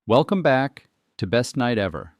Welcome back to Best Night Ever,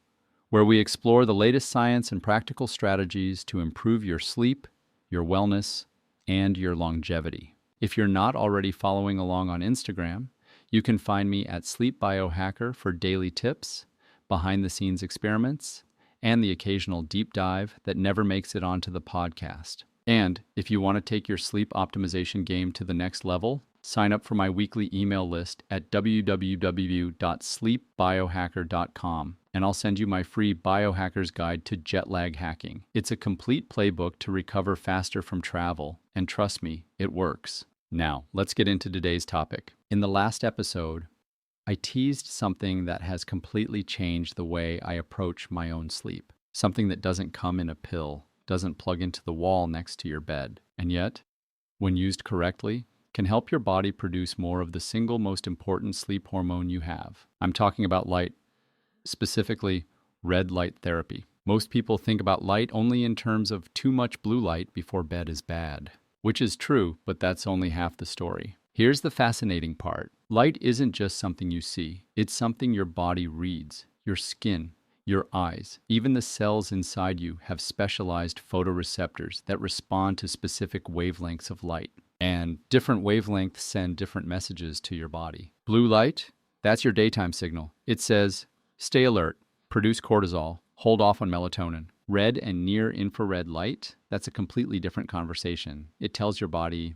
where we explore the latest science and practical strategies to improve your sleep, your wellness, and your longevity. If you're not already following along on Instagram, you can find me at Sleep Biohacker for daily tips, behind-the-scenes experiments, and the occasional deep dive that never makes it onto the podcast. And if you want to take your sleep optimization game to the next level, sign up for my weekly email list at www.sleepbiohacker.com, and I'll send you my free Biohacker's Guide to Jet Lag Hacking. It's a complete playbook to recover faster from travel, and trust me, it works. Now, let's get into today's topic. In the last episode, I teased something that has completely changed the way I approach my own sleep. Something that doesn't come in a pill, doesn't plug into the wall next to your bed, and yet, when used correctly, can help your body produce more of the single most important sleep hormone you have. I'm talking about light, specifically red light therapy. Most people think about light only in terms of too much blue light before bed is bad, which is true, but that's only half the story. Here's the fascinating part. Light isn't just something you see. It's something your body reads. Your skin, your eyes, even the cells inside you have specialized photoreceptors that respond to specific wavelengths of light. And different wavelengths send different messages to your body. Blue light, that's your daytime signal. It says, stay alert, produce cortisol, hold off on melatonin. Red and near infrared light, that's a completely different conversation. It tells your body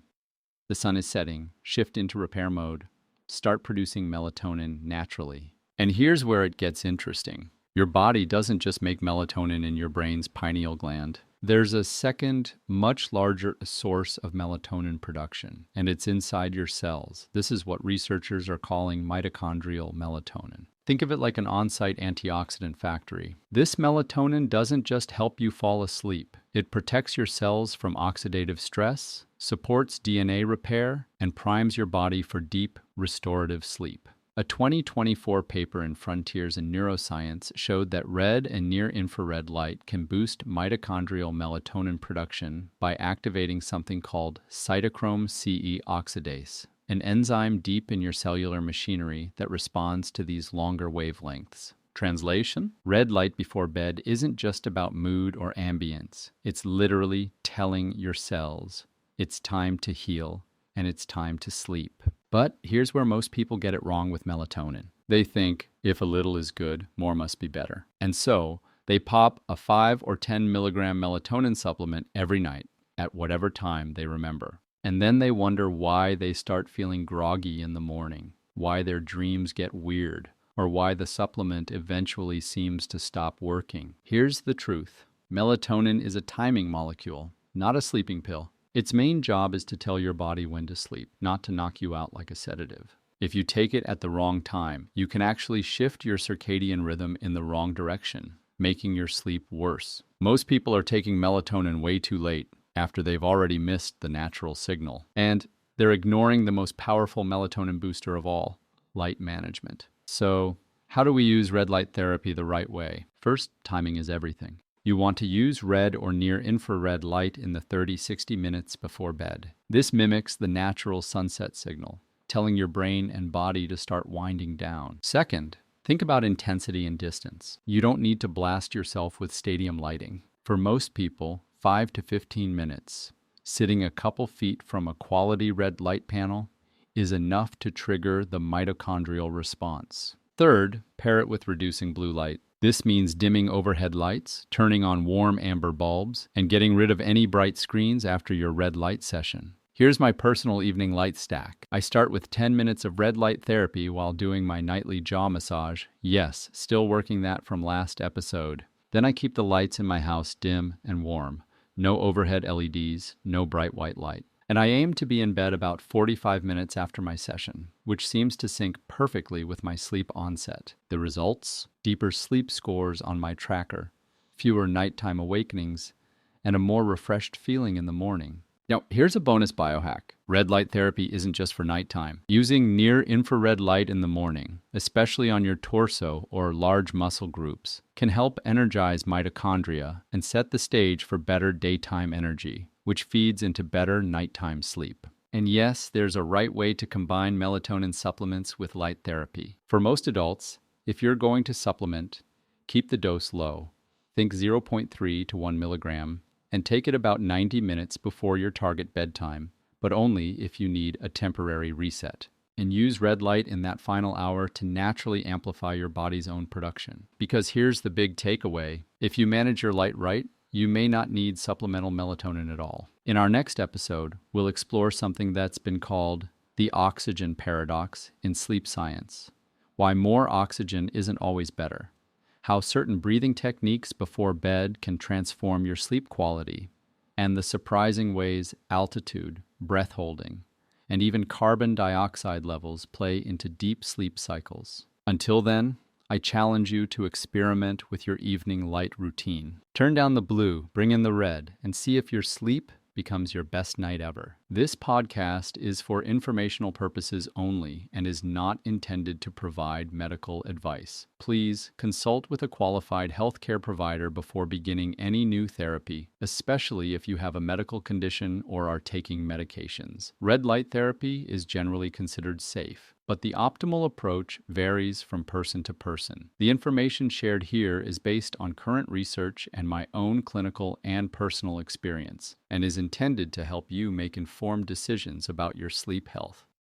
the sun is setting, shift into repair mode, start producing melatonin naturally. And here's where it gets interesting. Your body doesn't just make melatonin in your brain's pineal gland. There's a second, much larger source of melatonin production, and it's inside your cells. This is what researchers are calling mitochondrial melatonin. Think of it like an on-site antioxidant factory. This melatonin doesn't just help you fall asleep. It protects your cells from oxidative stress, supports DNA repair, and primes your body for deep, restorative sleep. A 2024 paper in Frontiers in Neuroscience showed that red and near-infrared light can boost mitochondrial melatonin production by activating something called cytochrome CE oxidase, an enzyme deep in your cellular machinery that responds to these longer wavelengths. Translation? Red light before bed isn't just about mood or ambience. It's literally telling your cells it's time to heal and it's time to sleep. But here's where most people get it wrong with melatonin. They think, if a little is good, more must be better. And so, they pop a 5 or 10 milligram melatonin supplement every night, at whatever time they remember. And then they wonder why they start feeling groggy in the morning, why their dreams get weird, or why the supplement eventually seems to stop working. Here's the truth. Melatonin is a timing molecule, not a sleeping pill. Its main job is to tell your body when to sleep, not to knock you out like a sedative. If you take it at the wrong time, you can actually shift your circadian rhythm in the wrong direction, making your sleep worse. Most people are taking melatonin way too late, after they've already missed the natural signal. And they're ignoring the most powerful melatonin booster of all, light management. So, how do we use red light therapy the right way? First, timing is everything. You want to use red or near-infrared light in the 30-60 minutes before bed. This mimics the natural sunset signal, telling your brain and body to start winding down. Second, think about intensity and distance. You don't need to blast yourself with stadium lighting. For most people, 5 to 15 minutes, sitting a couple feet from a quality red light panel, is enough to trigger the mitochondrial response. Third, pair it with reducing blue light. This means dimming overhead lights, turning on warm amber bulbs, and getting rid of any bright screens after your red light session. Here's my personal evening light stack. I start with 10 minutes of red light therapy while doing my nightly jaw massage. Yes, still working that from last episode. Then I keep the lights in my house dim and warm. No overhead LEDs, no bright white light. And I aim to be in bed about 45 minutes after my session, which seems to sync perfectly with my sleep onset. The results? Deeper sleep scores on my tracker, fewer nighttime awakenings, and a more refreshed feeling in the morning. Now, here's a bonus biohack. Red light therapy isn't just for nighttime. Using near-infrared light in the morning, especially on your torso or large muscle groups, can help energize mitochondria and set the stage for better daytime energy, which feeds into better nighttime sleep. And yes, there's a right way to combine melatonin supplements with light therapy. For most adults, If you're going to supplement, keep the dose low. Think 0.3 to 1 milligram, and take it about 90 minutes before your target bedtime, but only if you need a temporary reset. And use red light in that final hour to naturally amplify your body's own production. Because here's the big takeaway: if you manage your light right, you may not need supplemental melatonin at all. In our next episode, we'll explore something that's been called the oxygen paradox in sleep science. Why more oxygen isn't always better. How certain breathing techniques before bed can transform your sleep quality. And the surprising ways altitude, breath holding, and even carbon dioxide levels play into deep sleep cycles. Until then, I challenge you to experiment with your evening light routine. Turn down the blue, bring in the red, and see if your sleep becomes your best night ever. This podcast is for informational purposes only and is not intended to provide medical advice. Please consult with a qualified healthcare provider before beginning any new therapy, especially if you have a medical condition or are taking medications. Red light therapy is generally considered safe, but the optimal approach varies from person to person. The information shared here is based on current research and my own clinical and personal experience, and is intended to help you make informed decisions about your sleep health.